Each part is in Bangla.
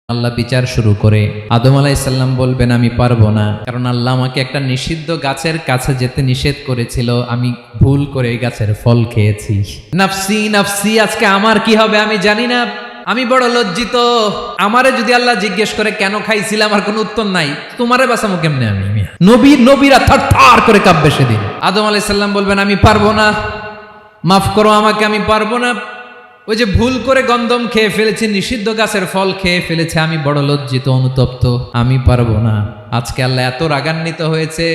আল্লাহ বিচার শুরু করে আদম আলাইহিস সালাম বলবেন আমি পারবো না, কারণ আল্লাহ আমাকে একটা নিষিদ্ধ গাছের কাছে যেতে নিষেধ করেছিল, আমি ভুল করে এই গাছের ফল খেয়েছি। নাফসি নাফসি, আজকে আমার কি হবে আমি জানি না, আমি বড় লজ্জিত। আমারে যদি আল্লাহ জিজ্ঞেস করে কেন খাইছিলাম, আমার কোনো উত্তর নাই, তোমারে বাঁচামো কেমনে আমি? নবীরা থার করে কাঁপবে সেদিন। আদম আলাইহিস সালাম বলবেন আমি পারবো না, মাফ করো আমাকে, আমি পারবো না। ওই যে ভুল করে গন্ধম খেয়ে ফেলেছি, নিষিদ্ধ গাছের ফল খেয়ে ফেলেছে, আমি বড় লজ্জিত, অনুতপ্ত, আমি পারবো না। আজকে আল্লাহ এত রাগান্বিত হয়েছে,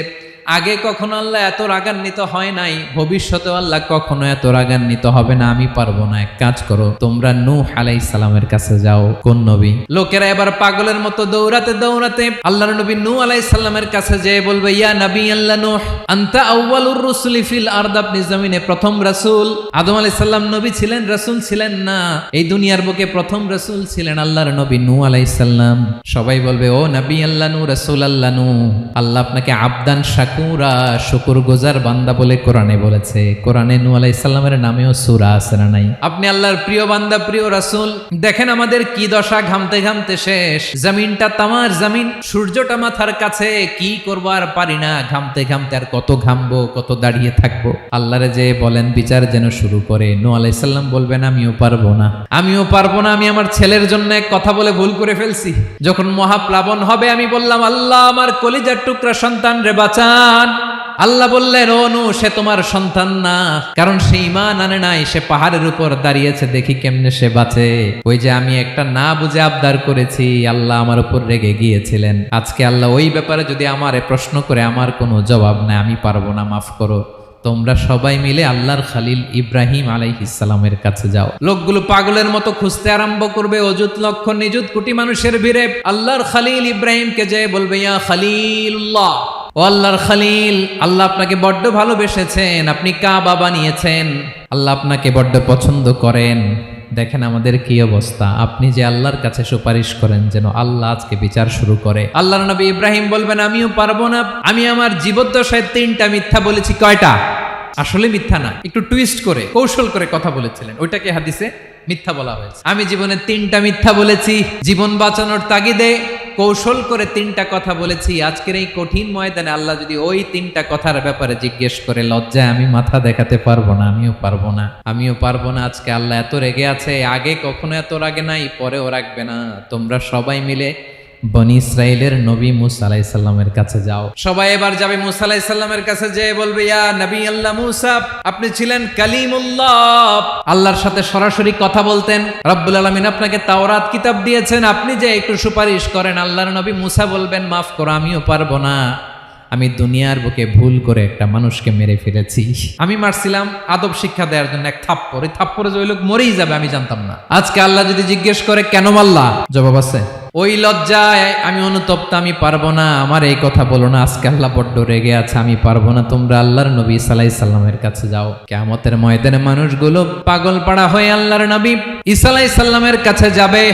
আগে কখনো আল্লাহ এত রাগান্বিত হয় নাই, ভবিষ্যতে আল্লাহ কখনো এত রাগান্বিত হবে না। আমি পারবো না, এক কাজ করো, তোমরা নূহ আলাইহিস সালামের কাছে যাও। কোন নবী? লোকেরা এবার পাগলের মতো দৌড়াতে দৌড়াতে আল্লাহর নবী নূহ আলাইহিস সালামের কাছে যেয়ে বলবে, ইয়া নবী আল্লাহ নূহ, আনতা আউয়ালুর রুসুলি ফিল আরদ, আপনি জমিনে প্রথম রাসূল। আদম আলাইহিস সালাম নবী ছিলেন, রাসূল ছিলেন না, এই দুনিয়ার বুকে প্রথম রাসূল ছিলেন আল্লাহর নবী নূহ আলাইহিস সালাম। সবাই বলবে, ও নবী আল্লাহ নূহ, রাসূল আল্লাহ নূহ, আল্লাহ আপনাকে আবদান শাকুরা, শুকর গুজার বান্দা বলে কোরআনে বলেছে। কোরআনে নূহ আলাইহিস সালামের নামেও সূরা আছে না নাই? আপনি আল্লাহর প্রিয় বান্দা, প্রিয় রাসূল। দেখেন আমাদের কি দশা, ঘামতে ঘামতে শেষ, জমিনটা তামার জমিন, সূর্যটা মাথার কাছে, কি করব আর পারি না, ঘামতে ঘামতে আর কত ঘামবো, কত দাঁড়িয়ে থাকবো। আল্লাহরে যে বলেন বিচার যেন শুরু করে। নূহ আলাইহিস সালাম বলবেন আমিও পারবো না, আমিও পারবো না, আমি আমার ছেলের জন্য এক কথা বলে ভুল করে ফেলছি। যখন মহাপ্লাবন হবে আমি বললাম, আল্লাহ আমার কলিজার টুকরা সন্তান রে বাঁচান। আল্লাহ বললেন, ও নূহ, সে তোমার সন্তান না, কারণ সে ঈমান আনে নাই, সে পাহাড়ের উপর দাঁড়িয়েছে, দেখি কেমনে সে বাঁচে। ওই যে আমি একটা না বুঝে আবদার করেছি, আল্লাহ আমার উপর রেগে গিয়েছিলেন। আজকে আল্লাহ ওই ব্যাপারে যদি আমারে প্রশ্ন করে, আমার কোনো জবাব নাই, আমি পারবো না, মাফ করো। তোমরা সবাই মিলে আল্লাহর খালিল ইব্রাহিম আলাইহিস সালামের কাছে যাও। লোকগুলো পাগলের মতো খুঁজতে আরম্ভ করবে, অযুত লক্ষ নিযুত কোটি মানুষের ভিড়ে আল্লাহর খালিল ইব্রাহিমকে যেয়ে বলবে, ইয়া খালিলুল্লাহ, ও আল্লাহর খালিল, আল্লাহ আপনাকে বড্ড ভালোবেসেছেন, আপনি কাবা বানিয়েছেন, আল্লাহ আপনাকে বড্ড পছন্দ করেন। দেখেন আমাদের কি অবস্থা, আপনি যে আল্লাহর কাছে সুপারিশ করেন যেন আল্লাহ আজকে বিচার শুরু করে। আল্লাহর নবী ইব্রাহিম বলবেন আমিও পারবো না, আমি আমার জীবদ্দশায় 3টা মিথ্যা বলেছি। কয়টা? আসলে মিথ্যা না, একটু টুইস্ট করে কৌশল করে কথা বলেছিলেন, ওইটাকে হাদিসে মিথ্যা বলা হয়েছে। আমি জীবনে 3টা মিথ্যা বলেছি, জীবন বাঁচানোর তাগিদে কৌশল করে 3টা কথা বলেছি। আজকের এই কঠিন ময়দানে আল্লাহ যদি ওই 3টা কথার ব্যাপারে জিজ্ঞেস করে, লজ্জায় আমি মাথা দেখাতে পারবো না, আমিও পারবো না, আমিও পারবো না। আজকে আল্লাহ এত রেগে আছে, আগে কখনো এত রাগে নাই, পরেও রাখবে না। তোমরা সবাই মিলে বনি ইসরাইলের নবী মূসা আলাইহিস সালামের কাছে যাও। সবাই এবার যাবে মূসা আলাইহিস সালামের কাছে, যেয়ে বলবে, ইয়া নবী আল্লাহ মূসা, আপনি ছিলেন কালিমুল্লাহ, আল্লাহর সাথে সরাসরি কথা বলতেন, রব্বুল আলামিন আপনাকে তাওরাত কিতাব দিয়েছেন, আপনি যে একটু সুপারিশ করেন। আল্লাহর নবী মূসা বলবেন, মাফ করো, আমিও পারবো না, আমি দুনিয়ার বুকে ভুল করে একটা মানুষকে মেরে ফেলেছি। আমি মারছিলাম আদব শিক্ষা দেওয়ার জন্য এক থাপ্পড়, এই থাপ্পড়ে যে ওই লোক মরেই যাবে আমি জানতাম না। আজকে আল্লাহ যদি জিজ্ঞেস করে কেন মারলা, জবাব আছে। ওই লজ্জায় আমি অনুতপ্ত, আমি পারবো না, আমার এই কথা বলো না। আজকে আল্লাহ বড্ড রেগে আছে, আমি পারবো না। তোমরা আল্লাহর নবী ঈসা আলাইহিস সালামের কাছে যাও। কিয়ামতের ময়দানে মানুষগুলো পাগল পাড়া হয়ে আল্লাহর নবী ঈসা আলাইহিস সালামের কাছে যাবে,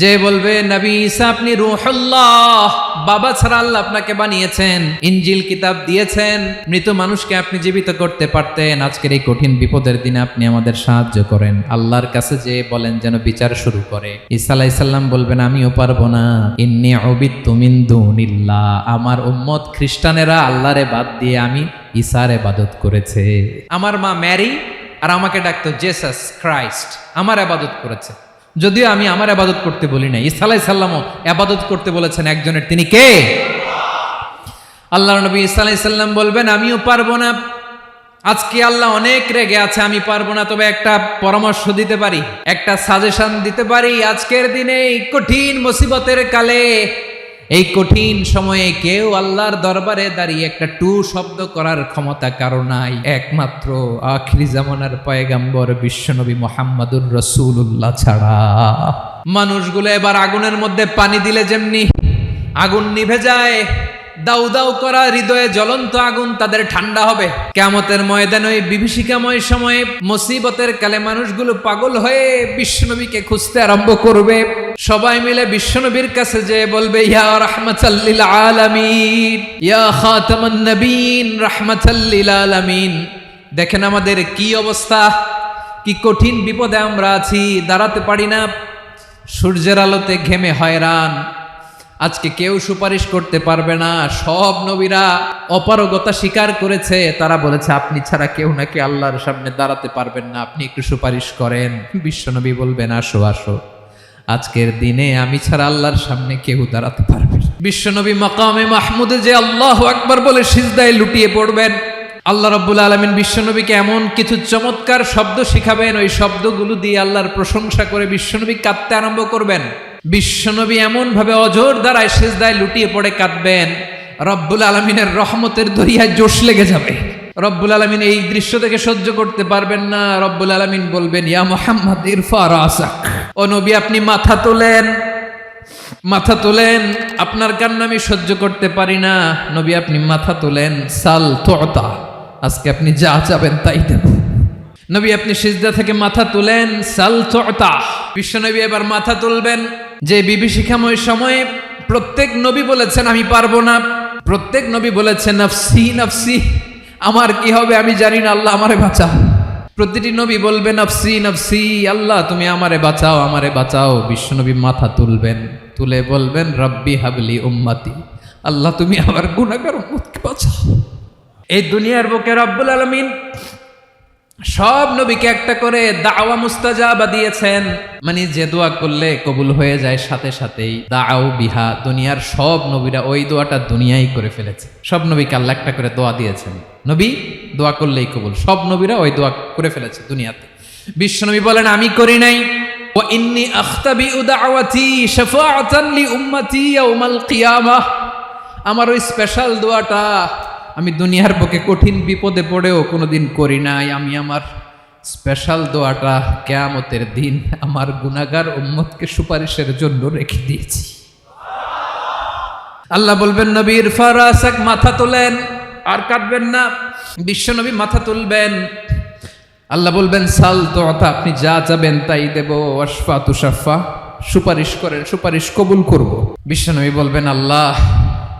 যে বলবে, নবী ঈসা আপনি রূহুল্লাহ, বাবা ছাড়া আল্লাহ আপনাকে বানিয়েছেন, ইনজিল কিতাব দিয়েছেন, মৃত মানুষকে আপনি জীবিত করতে পারতেন। আজকের এই কঠিন বিপদের দিনে আপনি আমাদের সাহায্য করেন। আল্লাহর কাছে যে বলেন যেন বিচার শুরু করে। ঈসা আলাইহিস সালাম বলবেন আমিও পারবো না, ইন্নী উবিদতু মিন দুনিল্লাহ, আমার উম্মত খ্রিস্টানেরা আল্লাহরে বাদ দিয়ে আমি ঈসার ইবাদত করেছে। আমার মা ম্যারি আর আমাকে ডাকতো জেসাস ক্রাইস্ট, আমার ইবাদত করেছে, যদিও আমি আমার ইবাদত করতে বলি না। ঈসা আলাইহিস সালামও ইবাদত করতে বলেছেন একজনের, তিনি কে? আল্লাহর নবী ঈসা আলাইহিস সালাম বলবেন আমিও পারবো না। আজকে আল্লাহ অনেক রেগে আছে, আমি পারবো না, তবে একটা পরামর্শ দিতে পারি, একটা সাজেশন দিতে পারি। আজকের দিনে এই কঠিন মুসিবতের কালে, এই কঠিন সময়ে কেউ আল্লাহর দরবারে দাঁড়িয়ে একটা টু শব্দ করার ক্ষমতা কারো নাই, একমাত্র আখিরি জামানার পয়গম্বর বিশ্বনবী মুহাম্মদুর রাসূলুল্লাহ ছাড়া। মানুষগুলো এবার আগুনের মধ্যে পানি দিলে যেমনি আগুন নিভে যায়, দাউ দাউ করা হৃদয়ে জ্বলন্ত আগুন তাদের ঠান্ডা হবে। কিয়ামতের ময়দানে ওই বিভীষিকাময় সময়ে মুসিবতের কালে মানুষগুলো পাগল হয়ে বিশ্বনবীকে খুঁজতে আরম্ভ করবে। সবাই মিলে বিশ্বনবীর কাছে যেয়ে বলবে, ইয়া রাহমাতাল লিল আলামিন, ইয়া খাতামান নবীন, রাহমাতাল লিল আলামিন। দেখেন আমাদের কি অবস্থা, কি কঠিন বিপদে আমরা আছি, দাঁড়াতে পারি না, সূর্যের আলোতে ঘেমে হয়রান। আজকে কেউ সুপারিশ করতে পারবে না। সব নবীরা অপারগতা স্বীকার করেছে, তারা বলেছে আপনি ছাড়া কেউ নাকি আল্লাহর সামনে দাঁড়াতে পারবেন না, আপনি একটু সুপারিশ করেন। বিশ্বনবী বলবেন আসো আসো, আজকের দিনে আমি ছাড়া আল্লাহর সামনে কেউ দাঁড়াতে পারবে না। বিশ্বনবী মাকামে মাহমুদে যে আল্লাহু আকবার বলে সিজদায় লুটিয়ে পড়বেন, আল্লাহ রাব্বুল আলামিন বিশ্বনবীকে এমন কিছু চমৎকার শব্দ শিখাবেন, ওই শব্দগুলো দিয়ে আল্লাহর প্রশংসা করে বিশ্বনবী কাঁদতে আরম্ভ করবেন। বিশ্বনবী এমন ভাবে অজর দ্বারায় সিজদায় লুটিয়ে পড়ে কাঁদবেন, রব্বুল আলামিনের রহমতের দরিয়ায় জোশ লেগে যাবে। রব্বুল আলামিন এই দৃশ্য থেকে সহ্য করতে পারবেন না। রব্বুল আলামিন বলবেন ইয়া মুহাম্মদ ইরফা রাসাক, ও নবী আপনি মাথা তোলেন, মাথা তোলেন, আপনার কান্না আমি সহ্য করতে পারি না। নবী আপনি মাথা তোলেন, সাল তুতা, আজকে আপনি যা চাবেন তাই দেব। নবী আপনি সিজদা থেকে মাথা তুলেন, সাল তুতা। বিশ্বনবী এবার মাথা তুলবেন। যে বিভীষিকাময় সময়ে প্রত্যেক নবী বলেছেন আমি পারবো না, প্রত্যেক নবী বলেছেন নফসি নফসি, আমার কি হবে আমি জানি না, আল্লাহ আমারে বাঁচাও। প্রতিটি নবী বলবে নফসি নফসি, আল্লাহ তুমি আমারে বাঁচাও আমারে বাঁচাও। বিশ্বনবী মাথা তুলবেন, তুলে বলবেন রব্বি হাবলি উম্মতি, আল্লাহ তুমি আমার গুনাহগার উম্মতকে বাঁচাও। এই দুনিয়ার বুকে রব্বুল আলামিন সব নবীকে একটা করে দাওয়া মুস্তাজাবা দিয়েছেন, মানে যে দোয়া করলে কবুল হয়ে যায় সাথে সাথেই। দাও বিহা, দুনিয়ার সব নবীরা ওই দোয়াটা দুনিয়ায় করে ফেলেছে। সব নবীকে আল্লাহ একটা করে দোয়া দিয়েছেন, নবী দোয়া করলেই কবুল। সব নবীরা ওই দোয়া করে ফেলেছে দুনিয়াতে। বিশ্বনবী বলেন আমি করি নাই। ওয়া ইন্নী আখতাবিউ দাওয়াতি শাফাআতান লি উম্মতি ইয়াউমাল কিয়ামাহ, আমার ওই স্পেশাল দোয়াটা আমি দুনিয়ার বুকে কঠিন বিপদে পড়েও কোনোদিন করি নাই। আমি আমার স্পেশাল দোয়াটা কিয়ামতের দিন আমার গুনাহগার উম্মতকে সুপারিশের জন্য রেখে দিয়েছি। আল্লাহ বলবেন নবীর ফারাসাক, মাথা তোলেন, আর কাটবেন না। বিশ্বনবী মাথা তুলবেন, আল্লাহ বলবেন সাল তুতা, আপনি যা চাবেন তাই দেব। ওয়াশফা তুশাফা, সুপারিশ করেন, সুপারিশ কবুল করব। বিশ্বনবী বলবেন আল্লাহ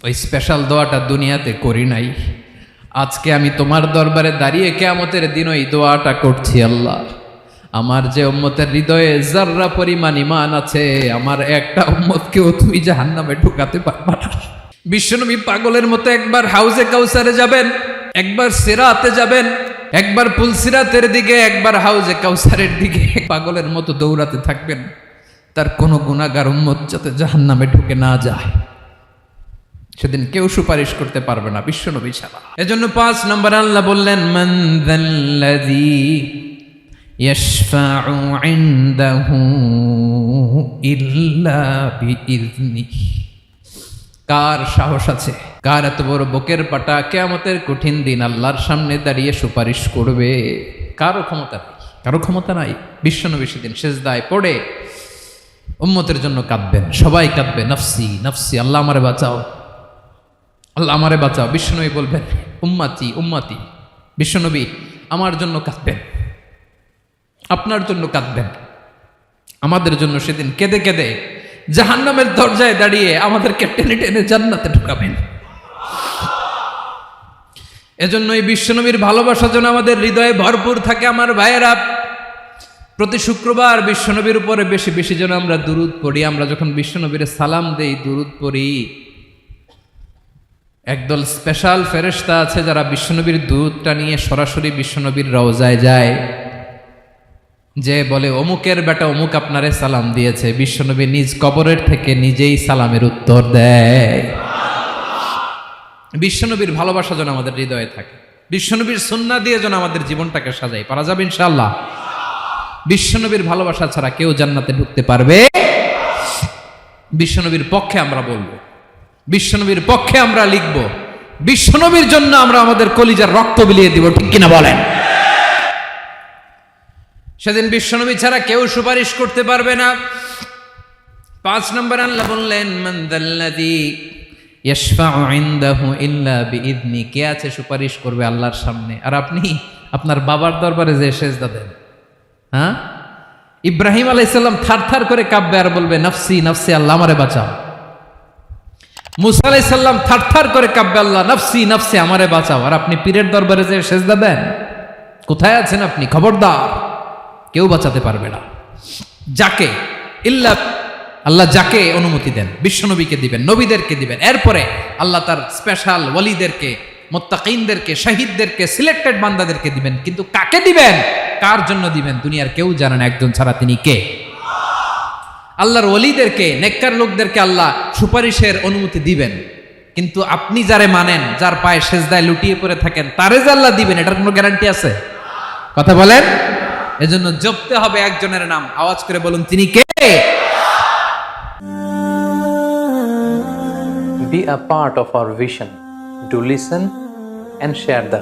ওই স্পেশাল দোয়াটা দুনিয়াতে করি নাই, আজকে আমি তোমার দরবারে দাঁড়িয়ে কিয়ামতের দিন ওই দোয়াটা করছি। আল্লাহ আমার যে উম্মতের হৃদয়ে যাররা পরিমাণ ঈমান আছে, আমার একটা উম্মতকেও তুমি জাহান্নামে ঢুকাতে পারবা না। বিশ্বনবী পাগলের মতো একবার হাউজে কাউসারে যাবেন, একবার সিরাতে যাবেন, একবার পুলসিরাতের দিকে, একবার হাউজে কাউসারের দিকে, পাগলের মতো দৌড়াতে থাকবেন, তার কোনো গুনাহগার উম্মত যাতে জাহান্নামে ঢুকে না যায়। সেদিন কেউ সুপারিশ করতে পারবে না বিশ্বনবী ছাড়া। এজন্য 5 নম্বর আল্লাহ বললেন মান যাল্লাযী ইয়াশফাউ ইনদাহু ইল্লা বিইযনিহি, কার সাহস আছে, কার এত বড় বুকের পাটা কিয়ামতের কঠিন দিন আল্লাহর সামনে দাঁড়িয়ে সুপারিশ করবে? কারো ক্ষমতা নাই, কারো ক্ষমতা নাই। বিশ্বনবী সেদিন সিজদায় পড়ে উম্মতের জন্য কাঁদবেন, সবাই কাঁদবে নফসি নফসি, আল্লাহ আমারে বাঁচাও, আল্লাহ আমারে বাঁচাও। বিশ্বনবী বলবেন উম্মতি উম্মতি, বিশ্বনবী আমার জন্য কাঁদবেন, আপনার জন্য কাঁদবেন, আমাদের জন্য সেদিন কেঁদে কেঁদে জাহান্নামের দরজায় দাঁড়িয়ে আমাদেরকে টেনে টেনে জান্নাতে ঢুকাবেন। এজন্য এই বিশ্বনবীর ভালোবাসা যেন আমাদের হৃদয়ে ভরপুর থাকে। আমার ভাইয়েরা, প্রতি শুক্রবার বিশ্বনবীর উপরে বেশি বেশি যেন আমরা দুরূদ পড়ি। আমরা যখন বিশ্বনবীর সালাম দেই, দুরূদ পড়ি, একদল স্পেশাল ফেরেশতা আছে যারা বিশ্বনবীর দুধটা নিয়ে সরাসরি বিশ্বনবীর রওজায় যায়, যে বলে অমুকের বেটা অমুক আপনারে সালাম দিয়েছে। বিশ্বনবী নিজ কবরের থেকে নিজেই সালামের উত্তর দেয়। বিশ্বনবীর ভালোবাসা যেন আমাদের হৃদয়ে থাকে, বিশ্বনবীর সুন্নাহ দিয়ে যেন আমাদের জীবনটাকে সাজাই। পারা যাবে ইনশাআল্লাহ। বিশ্বনবীর ভালোবাসা ছাড়া কেউ জান্নাতে ঢুকতে পারবে? বিশ্বনবীর পক্ষে আমরা বলবো, বিশ্বনবীর পক্ষে আমরা লিখব, বিশ্বনবীর জন্য আমরা আমাদের কলিজার রক্ত বিলিয়ে দিব, ঠিক কিনা বলেন? সেদিন বিশ্বনবী ছাড়া কেউ সুপারিশ করতে পারবে না। 5 নম্বর আল্লাহ বললেন মান যাল্লাযী ইয়াশফাউ ইনদাহু ইল্লা বিইযনি, কে আছে সুপারিশ করবে আল্লাহর সামনে? আর আপনি আপনার বাবার দরবারে যে সেজদা দেন, হ্যাঁ, ইব্রাহিম আলাইহিস সালাম থারথার করে কাঁপবে আর বলবে নফসি নফসি, আল্লাহ আমারে বাঁচাও। মুসা আলাইহিস সালাম থারথার করে কাঁপবে, আল্লাহ নফসি নফসি, আমারে বাঁচাও। আর আপনি পীরের দরবারে যে সেজদা দেন, কোথায় আছেন আপনি? খবরদার, কেউ বাঁচাতে পারবে না। যাকে ইল্লা আল্লাহ যাকে অনুমতি দেন, বিশ্বনবীকে দিবেন, নবীদেরকে দিবেন। এরপরে আল্লাহ তার স্পেশাল ওয়ালিদেরকে, মুত্তাকিনদেরকে, শহীদদেরকে, সিলেক্টেড বান্দাদেরকে দিবেন। কিন্তু কাকে দিবেন, কার জন্য দিবেন, দুনিয়ার কেউ জানে না একজন ছাড়া, তিনি কে? আল্লাহর ওয়ালিদেরকে, নেককার লোকদেরকে আল্লাহ সুপারিশের অনুমতি দিবেন। কিন্তু আপনি যারে মানেন, যার পায়ে সেজদায় লুটিয়ে পড়ে থাকেন, তারে যে আল্লাহ দিবেন, এটার কোনো গ্যারান্টি আছে? কথা বলেন। এজন্য জপতে হবে একজনের নাম, আওয়াজ করে বলুন, তিনি কে? Be a part of our vision. Do listen and share the